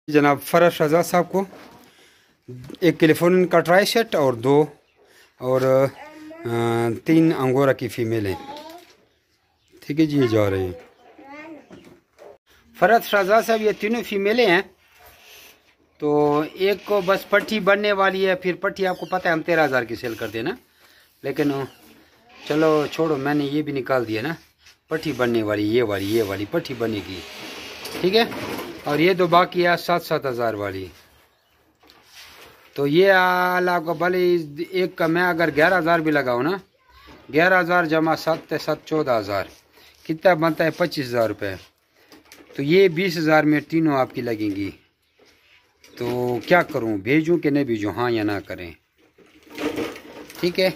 जनाब फरश रजा साहब को एक कैलिफोर्नियन का ट्राई सेट और 2 और 3 अंगोरा की फ़ीमेल हैं। ठीक है जी, ये जा रहे हैं फरश रजा साहब। ये तीनों फीमेलें हैं। तो एक को बस पट्टी बनने वाली है, फिर पट्टी आपको पता है हम 13,000 की सेल कर देना, लेकिन चलो छोड़ो, मैंने ये भी निकाल दिया ना। पट्टी बनने वाली ये वाली पट्टी बनेगी, ठीक है। और ये दो बाकी है 7-7 हज़ार वाली। तो ये आपको भले एक का मैं अगर 11,000 भी लगाऊँ ना, 11,000 जमा 7 7 14,000 कितना बनता है 25,000 रुपये। तो ये 20,000 में तीनों आपकी लगेंगी। तो क्या करूं, भेजूं कि नहीं भेजूं, हाँ या ना करें, ठीक है।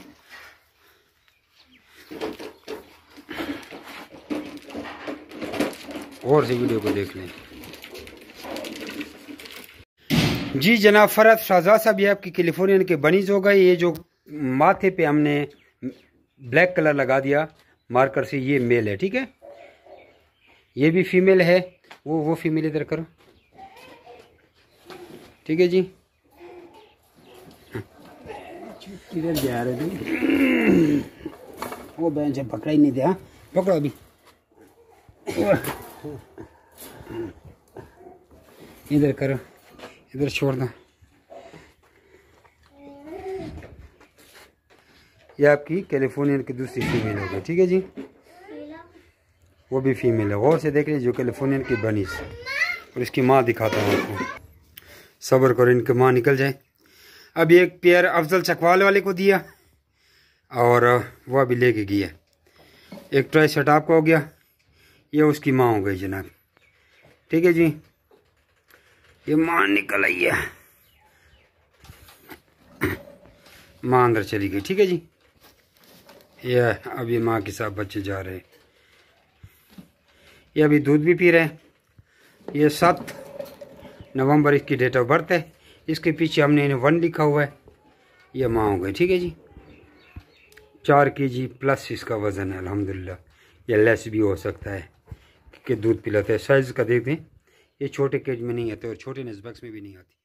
और से वीडियो को देख लें जी। जनाब फरहत शाहजाद साहब, ये आपकी कैलिफोर्नियन के बनीज हो गए। ये जो माथे पे हमने ब्लैक कलर लगा दिया मार्कर से, ये मेल है, ठीक है। ये भी फीमेल है, वो फीमेल इधर करो, ठीक है जी। किधर जा रहे थे, वो बहन से पकड़ा ही नहीं दिया, पकड़ो अभी। इधर करो, इधर छोड़ दो। ये आपकी कैलिफोर्नियन की दूसरी फीमेल हो गई, ठीक है जी। वो भी फीमेल है, गौर से देख लीजिए, जो कैलिफोर्नियन की बनीस। और इसकी माँ दिखाता हूँ आपको, सब्र करो इनकी माँ निकल जाए। अब एक पेयर अफजल चकवाल वाले को दिया और वह भी लेके गया। एक ट्राई सेट आपका हो गया, ये उसकी माँ हो गई जनाब, ठीक है जी। ये माँ निकल आई है, माँ अंदर चली गई, ठीक है जी। ये अब ये माँ के साथ बच्चे जा रहे हैं। ये अभी दूध भी पी रहे हैं। ये 7 नवंबर इसकी डेट ऑफ बर्थ है। इसके पीछे हमने इन्हें 1 लिखा हुआ है। ये माँ हो गई, ठीक है जी। 4 kg प्लस इसका वज़न है अल्हम्दुलिल्लाह। या लेस भी हो सकता है कि दूध पिलाते हैं। साइज़ का देख दें, ये छोटे केज में नहीं आते और छोटे नस्बक्स में भी नहीं आती।